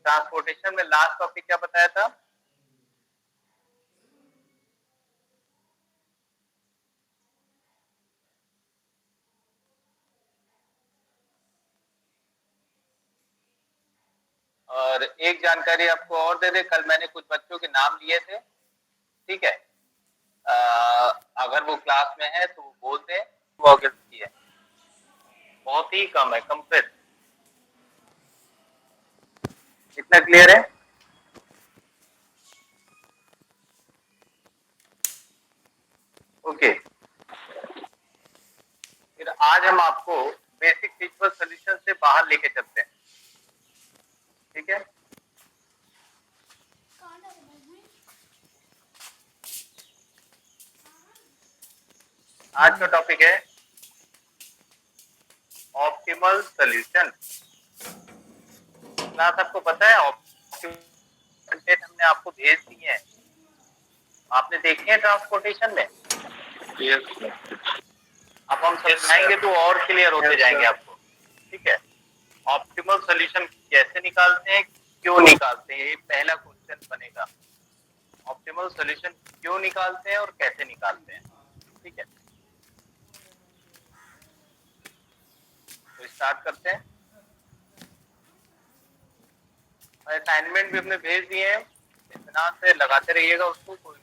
Transportation में last topic क्या बताया था? और एक जानकारी आपको और दे दे, कल मैंने कुछ बच्चों के नाम लिए थे, ठीक है? अगर वो क्लास में है तो बोल दे वॉगल्स की है, बहुत ही कम है, कंप्रेस। इतना क्लियर है? ओके। फिर आज हम आपको बेसिक फिजिकल सॉल्यूशन से बाहर लेके चलते हैं, ठीक है? आज का टॉपिक है ऑप्टिमल सॉल्यूशन। क्लास आपको पता है कंटेंट हमने आपको भेज दिए हैं, आपने देखे हैं ट्रांसपोर्टेशन में? यस अब हम समझाएंगे तो और क्लियर होते जाएंगे आपको, ठीक है? ऑप्टिमल सॉल्यूशन कैसे निकालते हैं, क्यों निकालते हैं, ये पहला क्वेश्चन बनेगा। ऑप्टिमल सॉल्यूशन क्यों निकालते हैं और कैसे निकालते हैं, ठीक है? तो स्टार्ट करते हैं। असाइनमेंट भी हमने भेज दिए हैं, इत्मीनान से लगाते रहिएगा उसको, कोई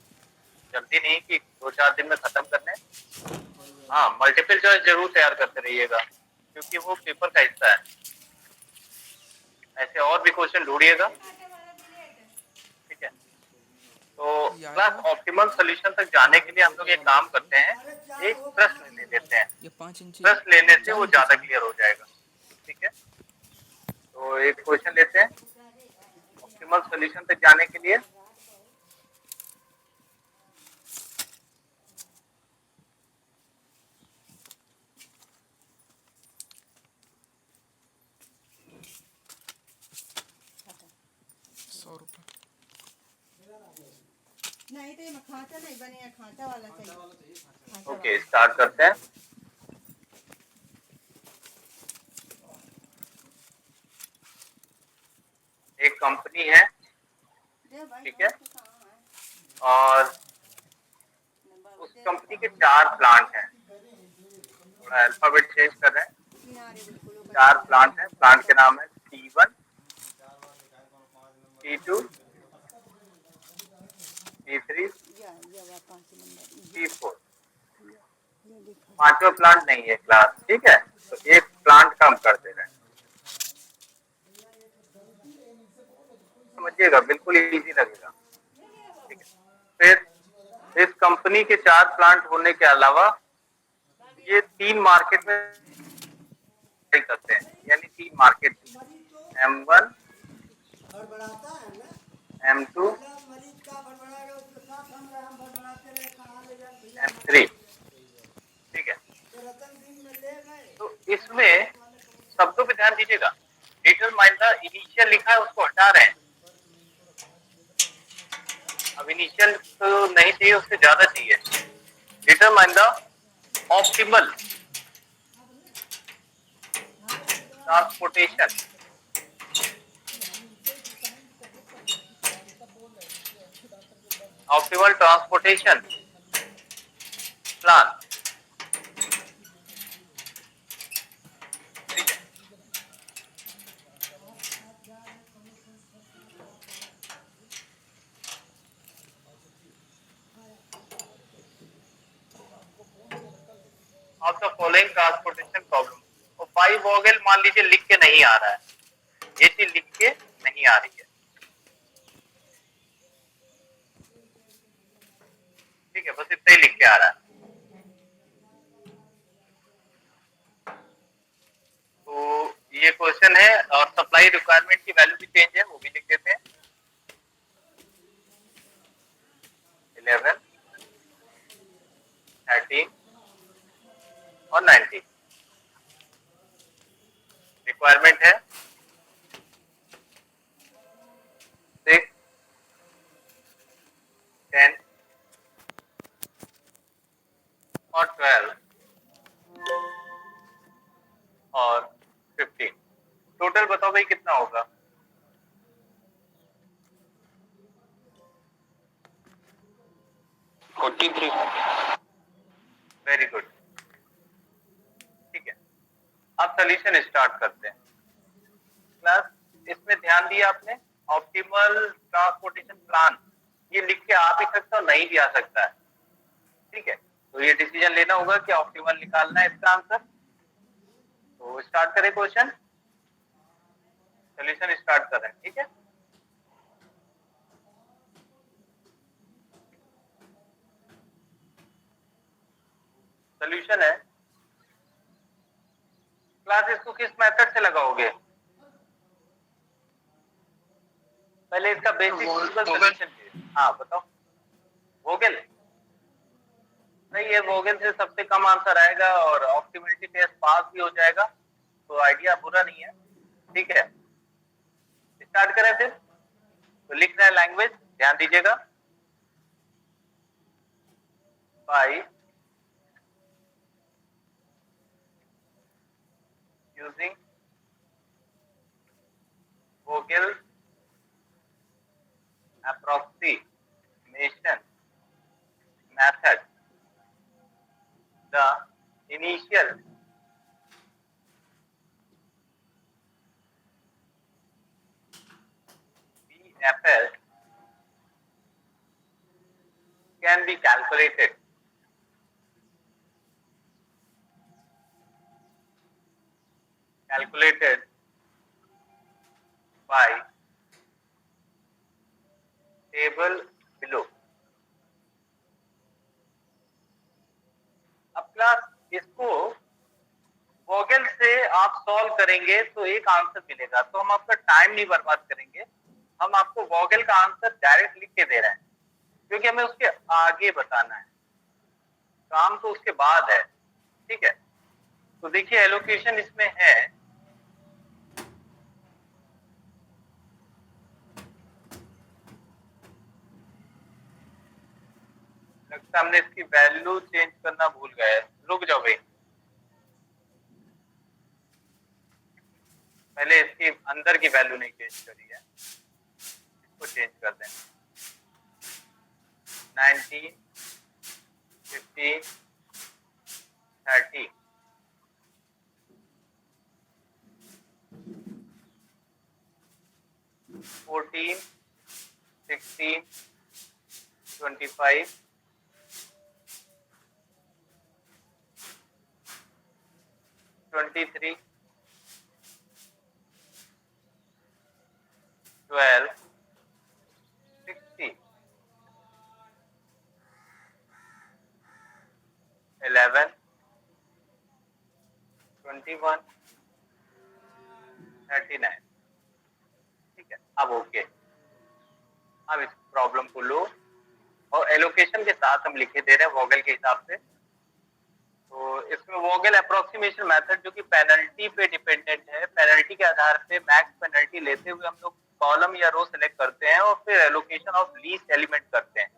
जल्दी नहीं कि 2-4 दिन में खत्म करने। हाँ, मल्टीपल चॉइस जरूर तैयार करते रहिएगा क्योंकि वो पेपर का हिस्सा है। ऐसे और भी क्वेश्चन ढूंढिएगा, ठीक है? तो क्लास ऑप्टिमल सॉल्यूशन तक जाने के लिए हम लोग एक काम करते हैं, एक प्रश्न ले लेते हैं। ये 5 इंची प्रश्न लेने से वो ज्यादा क्लियर हो जाएगा, ठीक है? तो एक क्वेश्चन लेते हैं ऑप्टिमल सॉल्यूशन तक जाने के लिए। नहीं तो ये खांचा नहीं बने, खांचा वाला चाहिए। ओके, स्टार्ट करते हैं। एक कंपनी है, ठीक है? और उस कंपनी के 4 प्लांट हैं। थोड़ा अल्फाबेट चेंज कर रहे हैं। 4 प्लांट हैं। प्लांट के नाम है T1, T2, T3, T4। 5वां प्लांट नहीं है क्लास, ठीक है? तो एक प्लांट कम कर दे रहे हैं, समझिएगा, बिल्कुल इजी लगेगा, ठीक है? फिर इस कंपनी के 4 प्लांट होने के अलावा ये 3 मार्केट में करते हैं, यानी 3 मार्केट, M1, M2, M3, ठीक है? तो इसमें शब्दों पे ध्यान दीजिएगा। डिटरमाइन द इनिशियल लिखा है, उसको हटा रहे हैं। अब इनिशियल तो नहीं चाहिए, उससे ज्यादा चाहिए। Determine the optimal transportation, optimal transportation plan, ठीक है? Of the following transportation problem. और बाई वॉगल मान लीजिए लिख के नहीं आ रहा है, ये चीज लिख के नहीं आ रही है, ठीक है? बस इतना ही लिख के आ रहा है। तो ये क्वेश्चन है, और सप्लाई रिक्वायरमेंट की वैल्यू भी चेंज है, वो भी लिख देते हैं। 11, 13 और 19 रिक्वायरमेंट है। 6, 10 और 12 और 15। टोटल बताओ भाई कितना होगा? 43। Very good. ठीक है, अब सोल्यूशन स्टार्ट करते हैं। क्लास, इसमें ध्यान दिया आपने, ऑप्टिमल ट्रांसपोर्टेशन प्लान, ये लिख के आ भी सकता और नहीं भी आ सकता है। ठीक है, तो ये डिसीजन लेना होगा कि ऑप्टिमल निकालना है इसका आंसर। तो स्टार्ट करें क्वेश्चन, सोल्यूशन स्टार्ट कर रहे हैं। ठीक है, सोल्यूशन है। क्लास, इसको किस मेथड से लगाओगे? पहले इसका बेसिक सोल्यूशन। हाँ बताओ। वोगेल नहीं, ये वोगेल से सबसे कम आंसर आएगा और ऑप्टिमिलिटी टेस्ट पास भी हो जाएगा, तो आइडिया बुरा नहीं है। ठीक है, स्टार्ट करें फिर। तो लिख रहे हैं लैंग्वेज, ध्यान दीजिएगा। By using Vogel approximation method, the initial VFS can be calculated by table below। अब क्लास, इसको वोगेल से आप सॉल्व करेंगे तो एक आंसर मिलेगा, तो हम आपका टाइम नहीं बर्बाद करेंगे। हम आपको वोगेल का आंसर डायरेक्ट लिख के दे रहे हैं, क्योंकि हमें उसके आगे बताना है, काम तो उसके बाद है। ठीक है, तो देखिए एलोकेशन इसमें है, लगता हमने इसकी वैल्यू चेंज करना भूल गए। रुक जाओ भाई, पहले इसकी अंदर की वैल्यू नहीं चेंज करी है, इसको चेंज कर दें। 19, 15, 30, 14, 16, 25, 23, 12, 60, 11, 21, 39। ठीक है, अब ओके। अब इस प्रॉब्लम को लो और एलोकेशन के साथ हम लिखे दे रहे हैं वोगेल के हिसाब से। तो इसमें वोगेल अप्रोक्सीमेशन मेथड जो कि पेनल्टी पे डिपेंडेंट है, पेनल्टी के आधार पे मैक्स पेनल्टी लेते हुए हम लोग कॉलम या रो सेलेक्ट करते हैं और फिर एलोकेशन ऑफ लीस्ट एलिमेंट करते हैं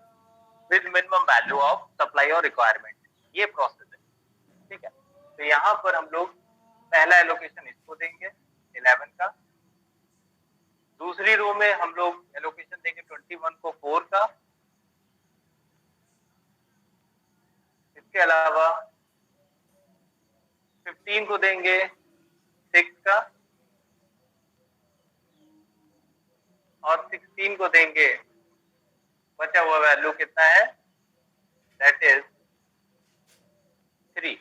with minimum value of supply और रिक्वायरमेंट। ये प्रोसेस है। ठीक है, तो यहाँ पर हम लोग पहला एलोकेशन इसको देंगे 11 का, दूसरी रो में हम लोग एलोकेशन देंगे 21 को 4 का, इसके अलावा 15 को देंगे 6 का, और 16 को देंगे, बचा हुआ वैल्यू कितना है, दैट इज 3।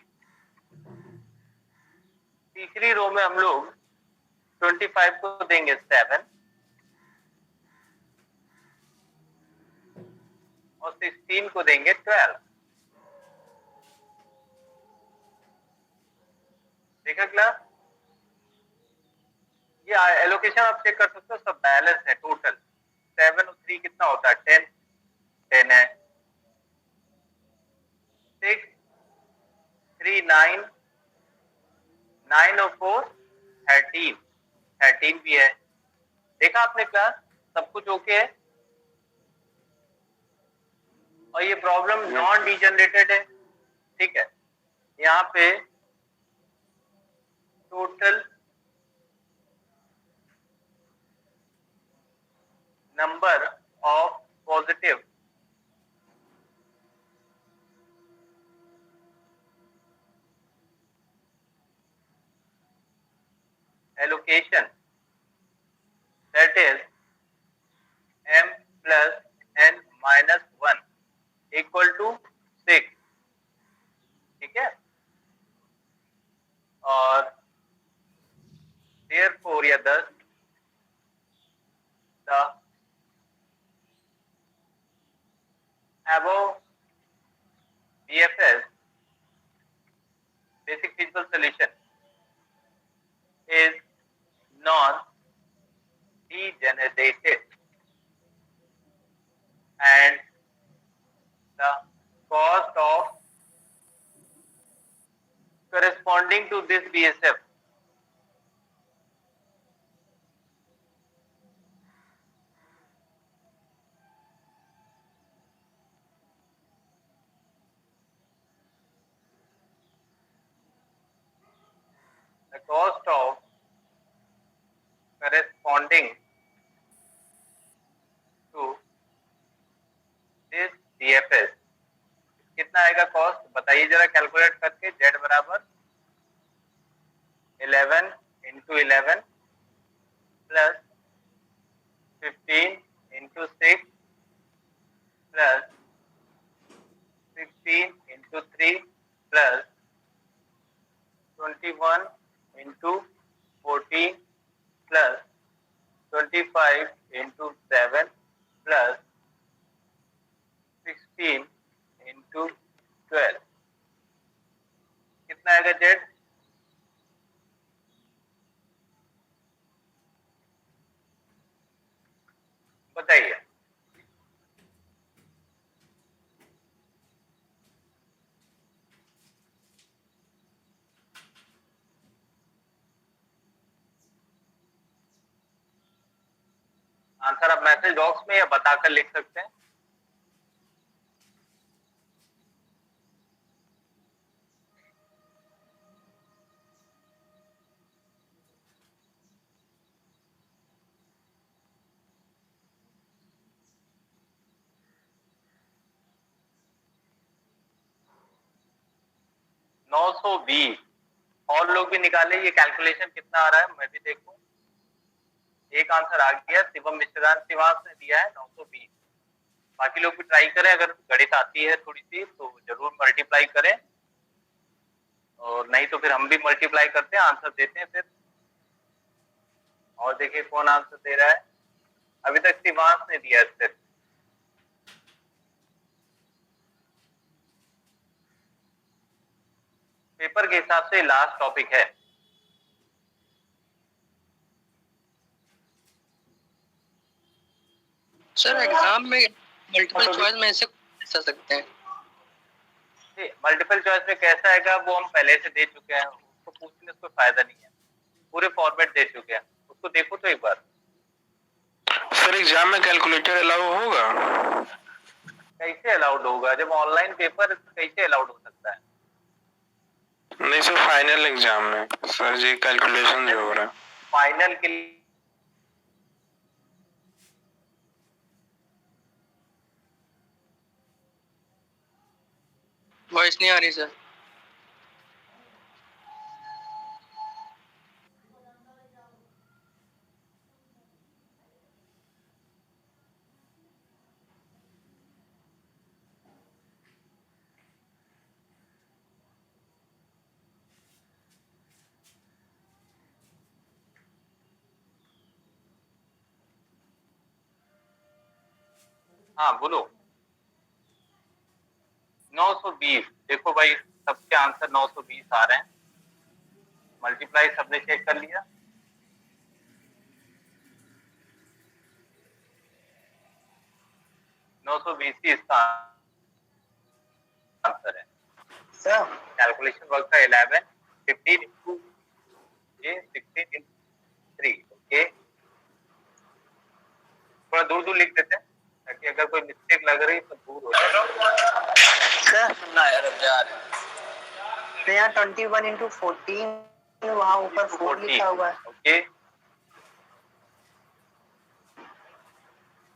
तीसरी रो में हम लोग 25 को देंगे 7 और 16 को देंगे 12। देखा क्लास, ये एलोकेशन आप चेक कर सकते हो, सब बैलेंस है टोटल। 7 और 3 कितना होता है, 10 10 है। 6 3 9 9 और 4 13 13 भी है। देखा आपने क्लास, सब कुछ ओके है। और ये प्रॉब्लम नॉन डिजनरेटेड है। ठीक है, यहाँ पे total number of positive the above BFS basic feasible solution is non-degenerated and the cost of corresponding to this BSF the cost of corresponding to this BFS कितना आएगा कॉस्ट बताइए जरा calculate करके z बराबर 11 into 11 plus 15 into 6 plus 16 into 3 plus 21 into 14 plus 25 into 7 plus 16 into 12 कितना आएगा Z बताइए answer आप मैसेज बॉक्स में या बताकर लिख सकते हैं 920 और लोग भी निकाले ये कैलकुलेशन कितना आ रहा है मैं भी देखूं एक आंसर आ गया शिवम मिश्रान श्रीवास ने दिया है 920 बाकी लोग भी ट्राई करें अगर गणित आती है थोड़ी सी तो जरूर मल्टीप्लाई करें और नहीं तो फिर हम भी मल्टीप्लाई करते हैं आंसर देते हैं फिर और देखिए कौन आंसर दे रहा है अभी तक श्रीवास ने दिया सिर्फ पेपर के हिसाब से लास्ट टॉपिक है सर एग्जाम में मल्टीपल चॉइस में ऐसे पूछ सकते हैं मल्टीपल चॉइस में कैसा आएगा वो हम पहले से दे चुके हैं उसको पूछने से कोई फायदा नहीं है पूरे फॉर्मेट दे चुके हैं उसको देखो तो एक बार सर एग्जाम में कैलकुलेटर अलाउ होगा कैसे अलाउड होगा जब ऑनलाइन पेपर कैसे अलाउड हो सकता है नहीं सर फाइनल एग्जाम में सर जी कैलकुलेशन जो हो रहा है फाइनल के लिए वॉइस नहीं आ रही सर हाँ बोलो 920 देखो भाई सबके आंसर 920 आ रहे हैं मल्टीप्लाई सबने चेक कर लिया नौ सौ बीस ही इसका आंसर है सर कैलकुलेशन वर्क का 11 15 into ये 16 into 3 ओके थोड़ा दूर दूर लिख देते हैं ताकि अगर कोई मिस्टेक लग रही तो दूर हो जाए सर सुनना यार अब जा रहे तो यहाँ 21 into 14 वहाँ ऊपर 4 लिखा हुआ है ओके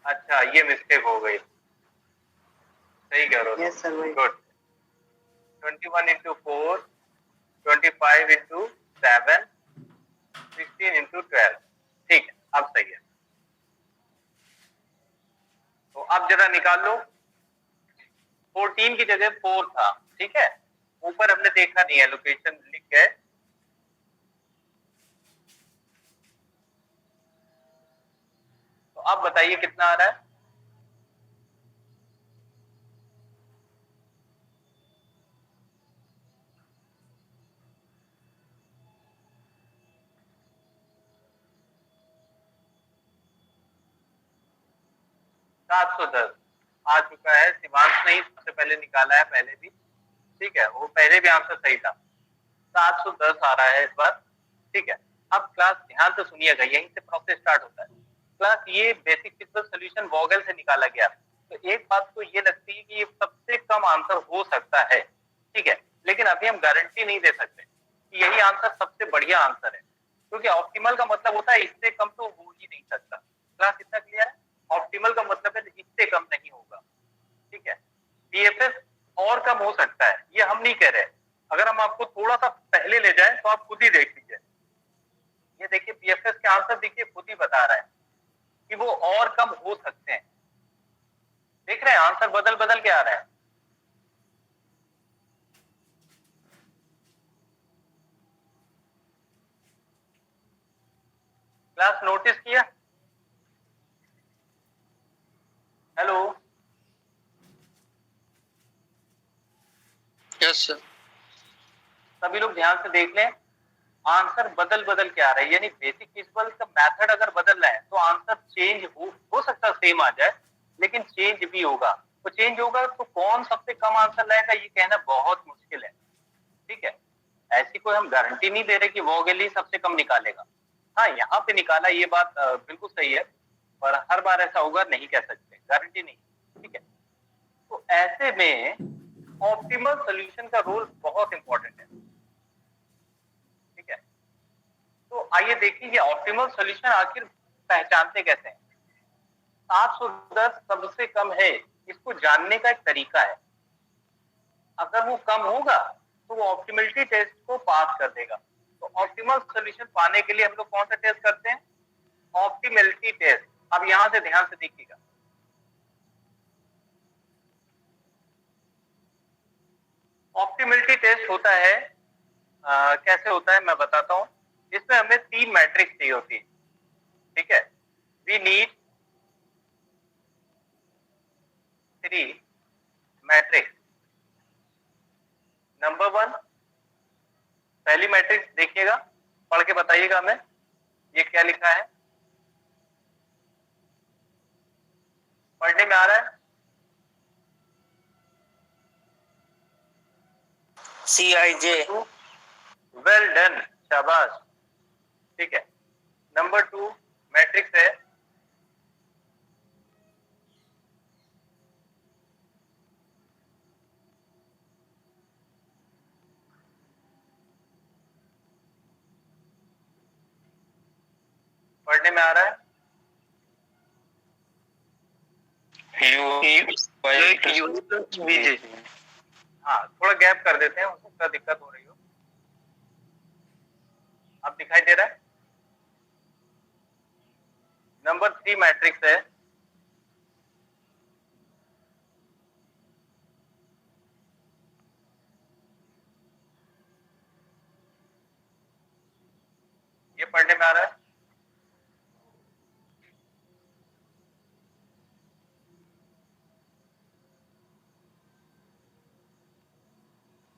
अच्छा ये मिस्टेक हो गई सही कह रहे हो यस सर वही गुड 21 into 4 25 into 7 16 into 12 ठीक है अब सही है तो अब जरा निकाल लो 14 की जगह 4 था ठीक है ऊपर हमने देखा नहीं है लोकेशन लिख गए तो आप बताइए कितना आ रहा है? सात सौ दस आ चुका है। शिवांश ने ही सबसे पहले निकाला है, पहले भी। ठीक है, वो पहले भी आंसर सही था। 710 आ रहा है इस बार। ठीक है, अब क्लास ध्यान से सुनिएगा, यहीं से प्रोसेस स्टार्ट होता है। क्लास ये बेसिक फिजिकल सॉल्यूशन वोगेल से निकाला गया। तो एक बात तो ये लगती है कि ये सबसे कम आंसर हो सकता है। ठीक है, लेकिन अभी हम गारंटी नहीं दे सकते कि यही आंसर सबसे बढ़िया आंसर है, क्योंकि ऑप्टिमल का मतलब होता है इससे कम तो हो ही नहीं सकता। क्लास इतना क्लियर है? ऑप्टिमल का मतलब है इससे कम नहीं होगा। ठीक है, बीएफएस और कम हो सकता है, ये हम नहीं कह रहे। अगर हम आपको थोड़ा सा पहले ले जाएं तो आप खुद ही देख लीजिए। ये देखिए बीएफएस के आंसर देखिए, खुद ही बता रहा है कि वो और कम हो सकते हैं। देख रहे हैं आंसर बदल बदल के आ रहा है। क्लास नोटिस किया? Hello, yes sir. सभी लोग ध्यान से देख लें, आंसर बदल बदल के आ रहा है। यानी बेसिक फिजिकल का मेथड अगर बदल रहा है तो आंसर चेंज हो सकता है, सेम आ जाए, लेकिन चेंज भी होगा। तो चेंज होगा तो कौन सबसे कम आंसर लाएगा, ये कहना बहुत मुश्किल है। ठीक है, ऐसी कोई हम गारंटी नहीं दे रहे कि वोगेल ही सबसे कम निकालेगा। हाँ, यहाँ पे निकाला, ये बात बिल्कुल सही है, पर हर बार ऐसा होगा नहीं कह सकते, गारंटी नहीं। ठीक है, तो ऐसे में ऑप्टिमल सोल्यूशन का रोल बहुत इंपॉर्टेंट है। ठीक है, तो आइए देखिए ये ऑप्टिमल सॉल्यूशन आखिर पहचानते कैसे हैं। 710 सबसे कम है, इसको जानने का एक तरीका है। अगर वो कम होगा तो वो ऑप्टिमलिटी टेस्ट को पास कर देगा। तो ऑप्टिमल सॉल्यूशन पाने के लिए हम लोग कौन सा टेस्ट करते हैं? Optimality test. अब यहां से ध्यान से देखिएगा, ऑप्टिमलिटी टेस्ट होता है कैसे होता है मैं बताता हूं। इसमें हमें 3 मैट्रिक्स चाहिए होती है। ठीक है, वी नीड 3 मैट्रिक्स। नंबर 1, पहली मैट्रिक्स देखिएगा, पढ़ के बताइएगा हमें ये क्या लिखा है। पढ़ने में आ रहा है? CIJ। वेल डन, शाबाश। ठीक है, नंबर 2 मैट्रिक्स है पढ़ने में आ रहा है? हाँ, थोड़ा गैप कर देते हैं, उसको क्या दिक्कत हो रही हो। अब दिखाई दे रहा है? नंबर 3 मैट्रिक्स है ये, पढ़ने में आ रहा है?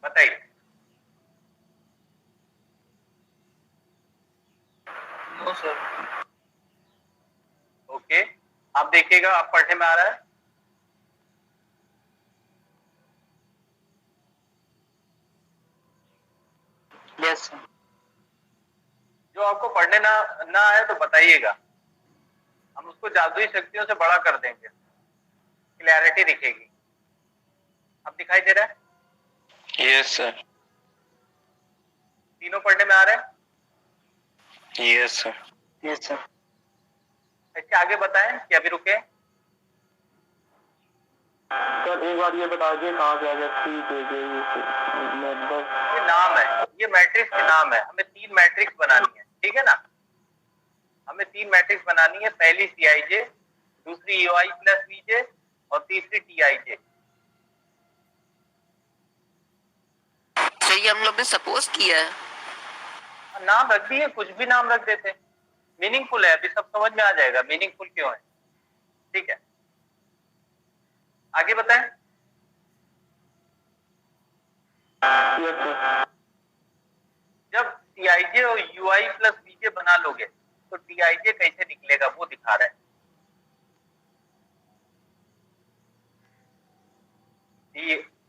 बताइए। No sir. ओके, आप देखिएगा, आप पढ़ने में आ रहा है? Yes sir. जो आपको पढ़ने ना आए तो बताइएगा, हम उसको जादुई शक्तियों से बड़ा कर देंगे, क्लैरिटी दिखेगी। अब दिखाई दे रहा है? Yes sir. तीनों पढ़ने में आ रहे हैं? Yes sir. Yes sir. इसके आगे बताएं कि अभी रुके? सर एक बार ये बता दीजिए कहाँ से आ गया ये नाम है, ये मैट्रिक्स के नाम है। हमें 3 मैट्रिक्स बनानी है, ठीक है ना? हमें 3 मैट्रिक्स बनानी है। पहली CIJ, दूसरी UI प्लस VJ और तीसरी TIJ। सर ये हम लोग ने सपोज किया है। नाम रख दिए, कुछ भी नाम रख देते, मीनिंगफुल है। अभी सब समझ में आ जाएगा मीनिंगफुल क्यों है। ठीक है, आगे बताएं। Yes sir. जब टीआईजे और यूआई प्लस बीजे बना लोगे तो टीआईजे कैसे निकलेगा वो दिखा रहा है।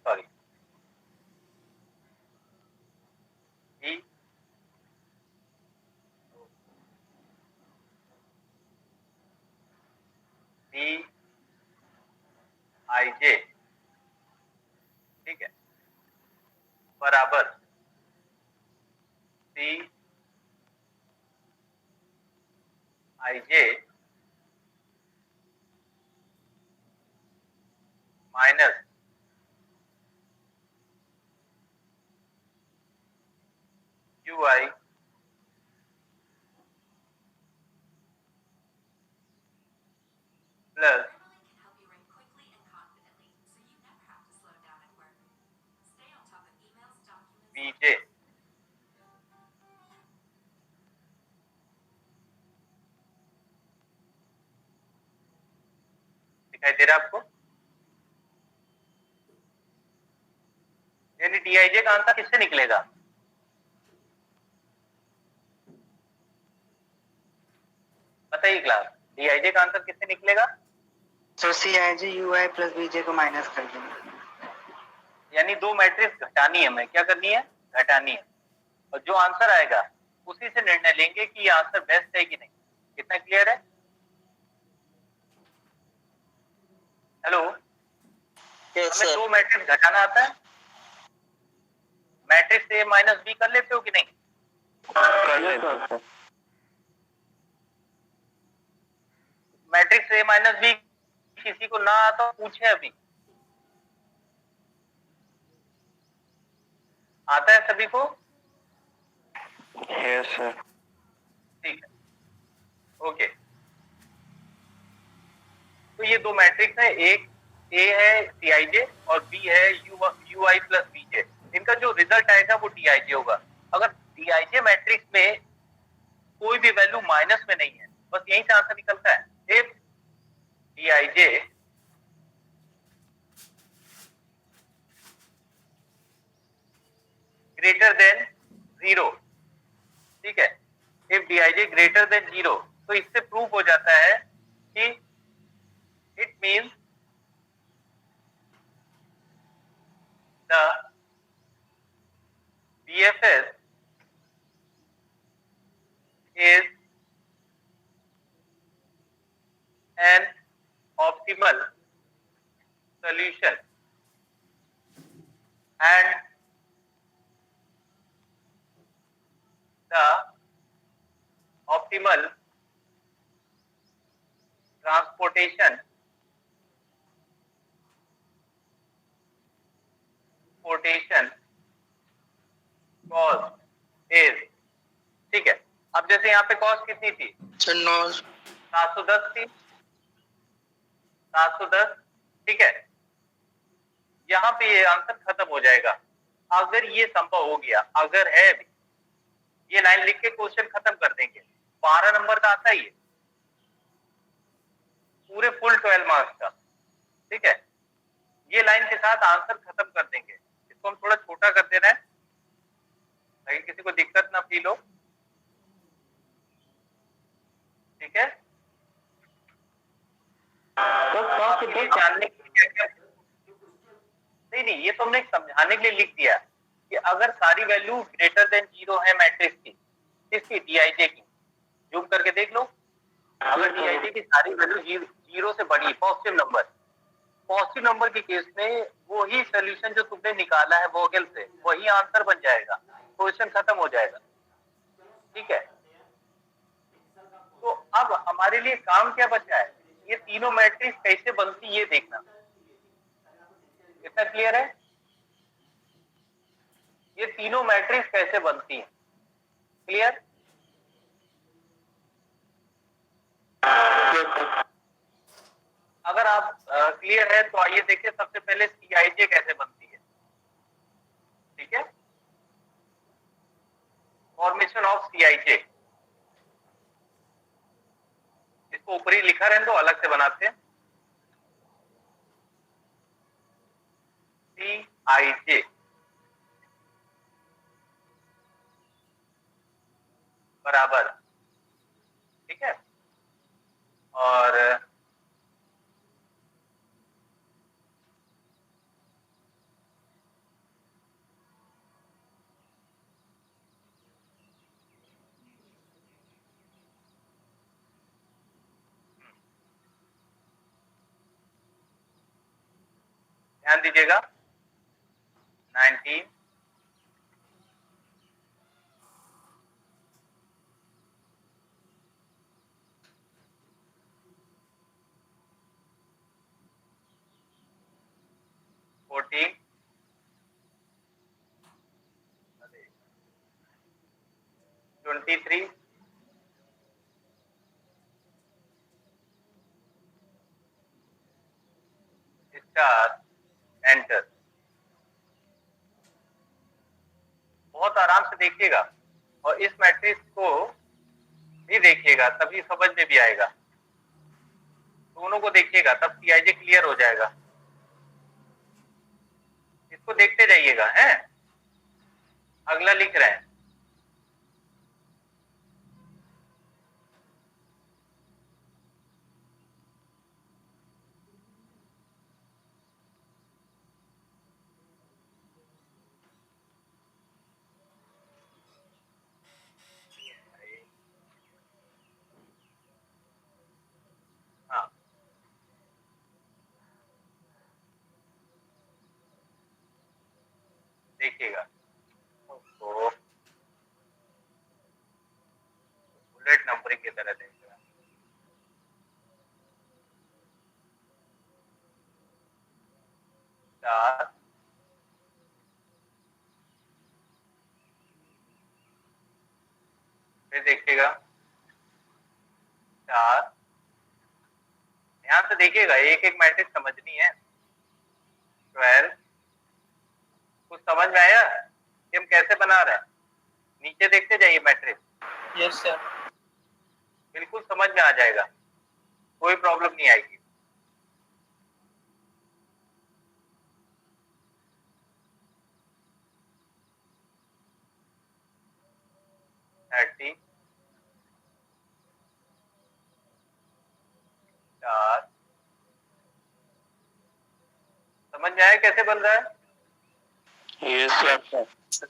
सॉरी, डी आई जे, ठीक है, बराबर सी आई जे माइनस यू आई प्लस बीजे। दिखाई दे रहा है आपको? यानी डीआईजे का आंसर किससे निकलेगा? बताइए क्लास, डीआईजे का आंसर किससे निकलेगा? तो CIJ UI प्लस BJ को माइनस कर देंगे। यानी दो मैट्रिक्स घटानी है, हमें क्या करनी है? घटानी है, और जो आंसर आएगा उसी से निर्णय लेंगे कि ये आंसर बेस्ट है कि नहीं। कितना क्लियर है? हेलो, हमें दो मैट्रिक्स घटाना आता है। मैट्रिक्स ए माइनस बी कर लेते हो कि नहीं? कर यस लेते sir. Matrix A minus B किसी को ना आता हो पूछे अभी। आता है सभी को? Yes sir. ठीक है, ओके। तो ये दो मैट्रिक्स है, एक ए है टीआईजे और बी है यूआई प्लस बीजे। इनका जो रिजल्ट आएगा वो टीआईजे होगा। अगर टीआईजे मैट्रिक्स में कोई भी वैल्यू माइनस में नहीं है, बस यहीं से आंसर निकलता है। इफ टीआईजे ग्रेटर देन 0, ठीक है, इफ डीआईजे ग्रेटर देन 0, तो इससे प्रूव हो जाता है कि it means the BFS is an optimal solution and the optimal transportation cost is, ठीक है। अब जैसे यहाँ पे कॉस्ट कितनी थी? 710 थी, 710, ठीक है। यहाँ पे ये आंसर खत्म हो जाएगा अगर ये संभव हो गया। अगर है भी, ये लाइन लिख के क्वेश्चन खत्म कर देंगे। 12 नंबर का आता है ये, पूरे फुल 12 मार्क्स का, ठीक है। ये लाइन के साथ आंसर खत्म कर देंगे। इसको हम थोड़ा छोटा कर दे रहे हैं ताकि किसी को दिक्कत ना फील हो, ठीक है। ये जानने के लिए क्या, नहीं, ये तो हमने समझाने के लिए लिख दिया कि अगर सारी वैल्यू ग्रेटर देन 0 है मैट्रिक्स की, किसकी? डीआईजे की। जूम करके देख लो, अगर डीआईजे की सारी वैल्यू 0 से बड़ी, पॉजिटिव नंबर के केस में वही सोल्यूशन जो तुमने निकाला है वोगेल से, वही आंसर बन जाएगा, क्वेश्चन खत्म हो जाएगा, ठीक है। तो अब हमारे लिए काम क्या बचा है? ये तीनों मैट्रिक्स कैसे बनती ये देखना। कितना क्लियर है? ये तीनों मैट्रिक्स कैसे बनती है, क्लियर? अगर आप क्लियर है तो आइए देखिए सबसे पहले सीआईजे कैसे बनती है, ठीक है। फॉर्मेशन ऑफ सीआईजे, इसको ऊपर ही लिखा रहने दो, अलग से बनाते हैं। आई जे बराबर, ठीक है, और ध्यान दीजिएगा 19 14 23 स्टार एंटर। बहुत आराम से देखिएगा और इस मैट्रिक्स को भी देखिएगा, तभी समझ में भी आएगा। दोनों को देखिएगा तब टीआईजे क्लियर हो जाएगा। इसको देखते जाइएगा, हैं? अगला लिख रहे हैं। हाँ, देखिएगा तो बुलेट नंबरिंग की तरह देखिएगा। चार, फिर देखिएगा 4। ध्यान से देखिएगा, एक एक मैट्रिक्स समझनी है। 12। कुछ समझ में आया कि हम कैसे बना रहे हैं? नीचे देखते जाइए मैट्रिक्स। Yes sir. बिल्कुल समझ में आ जाएगा, कोई प्रॉब्लम नहीं आएगी। चार, समझ में आया कैसे बन रहा है? Yes sir.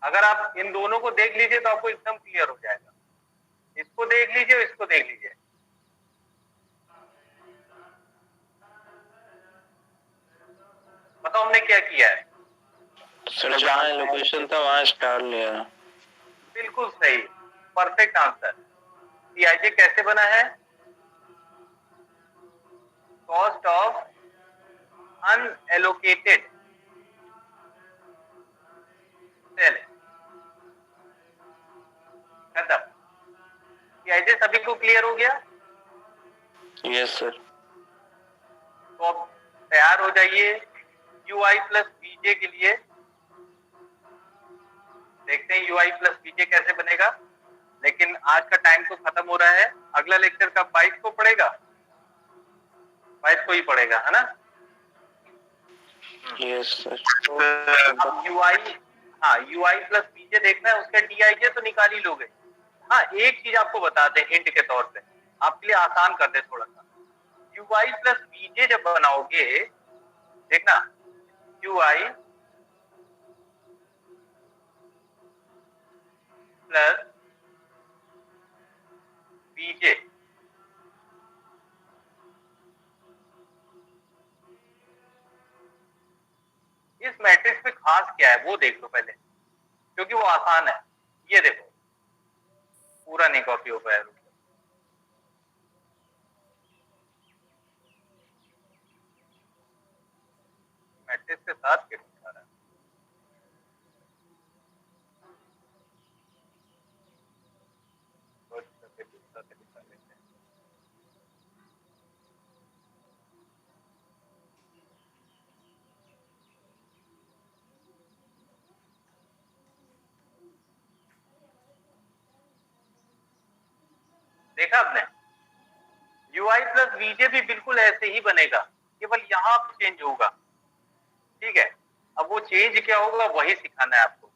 अगर आप इन दोनों को देख लीजिए तो आपको एकदम क्लियर हो जाएगा। इसको देख लीजिए और इसको देख लीजिए। बताओ हमने क्या किया है? सर जहाँ लोकेशन था वहाँ स्टार लिया। बिल्कुल सही, परफेक्ट आंसर। टीआईजे कैसे बना है? Cost of unallocated cell. खत्म। टीआईजे सभी को क्लियर हो गया? Yes sir. तो अब तैयार हो जाइए यूआई प्लस बीजे के लिए। देखते हैं यूआई प्लस बीजे कैसे बनेगा। लेकिन आज का टाइम तो खत्म हो रहा है। अगला लेक्चर कब? 22 को पड़ेगा। 22 को ही पड़ेगा, है ना? Yes sir. अब यूआई, हाँ, यूआई प्लस बीजे देखना है, उसका डीआईजे तो निकाल ही लोगे। हाँ, एक चीज आपको बता दें हिंट के तौर पे, आपके लिए आसान कर दे थोड़ा सा। यूआई प्लस बीजे जब बनाओगे, देखना, यूआई प्लस बीजे, इस मैट्रिक्स में खास क्या है वो देख लो पहले, क्योंकि वो आसान है। ये देखो, पूरा नहीं कॉपी हो पाया। मैट्रिक्स के साथ क्यों दिखा रहा है? दूसरा से दिखा लेते हैं। देखा आपने? यूआई प्लस वीजे भी बिल्कुल ऐसे ही बनेगा, केवल यहां पे चेंज होगा। ठीक है। अब वो चेंज क्या होगा वही सिखाना है आपको,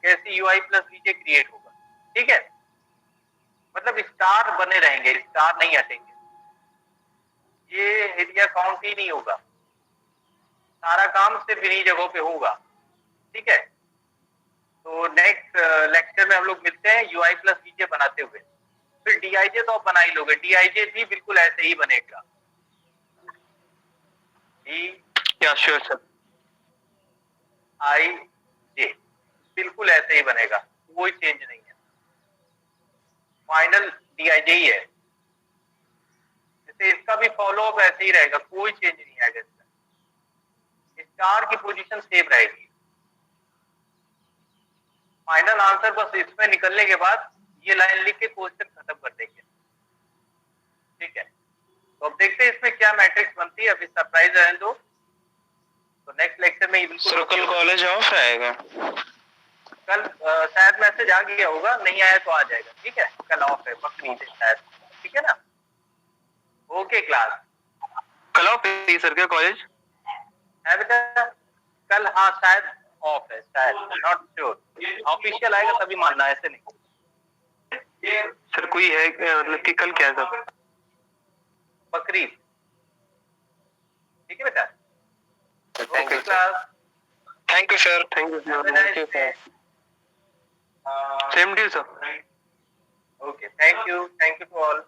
कैसे UI प्लस VJ क्रिएट होगा। ठीक है, मतलब स्टार बने रहेंगे, स्टार नहीं हटेंगे, ये एरिया काउंट ही नहीं होगा, सारा काम सिर्फ इन्हीं जगहों पे होगा। ठीक है, तो नेक्स्ट लेक्चर में हम लोग मिलते हैं UI प्लस VJ बनाते हुए। फिर DIJ तो आप बना ही लोगे, DIJ भी बिल्कुल ऐसे ही बनेगा। Sure sir. DIJ बिल्कुल ऐसे ही बनेगा, कोई चेंज नहीं है, फाइनल DIJ ही है। जैसे इसका भी फॉलो अप ऐसे ही रहेगा, कोई चेंज नहीं आएगा इसमें, स्टार की पोजीशन सेम रहेगी। फाइनल आंसर बस इसमें निकलने के बाद ये लाइन लिख के क्वेश्चन खत्म कर देंगे। ठीक है, तो अब देखते हैं इसमें क्या मैट्रिक्स बनती है, अभी सरप्राइज रहने दो, तो नेक्स्ट लेक्चर में बिल्कुल। सर कल कॉलेज ऑफ रहेगा? कल शायद मैसेज आ गया होगा, नहीं आया तो आ जाएगा। ठीक है, कल ऑफ है, बकरीद है शायद। ठीक है ना, ओके क्लास। कल ऑफ है सर क्या कॉलेज? है बेटा कल, हाँ शायद ऑफ है, शायद, नॉट श्योर, ऑफिशियल आएगा तभी मानना, ऐसे नहीं। सर कोई है मतलब कि कल क्या है सर? बकरीद। ठीक है बेटा, thank you class, thank you sir. Thank you Have a nice day. Same to sir. Okay, thank you to all.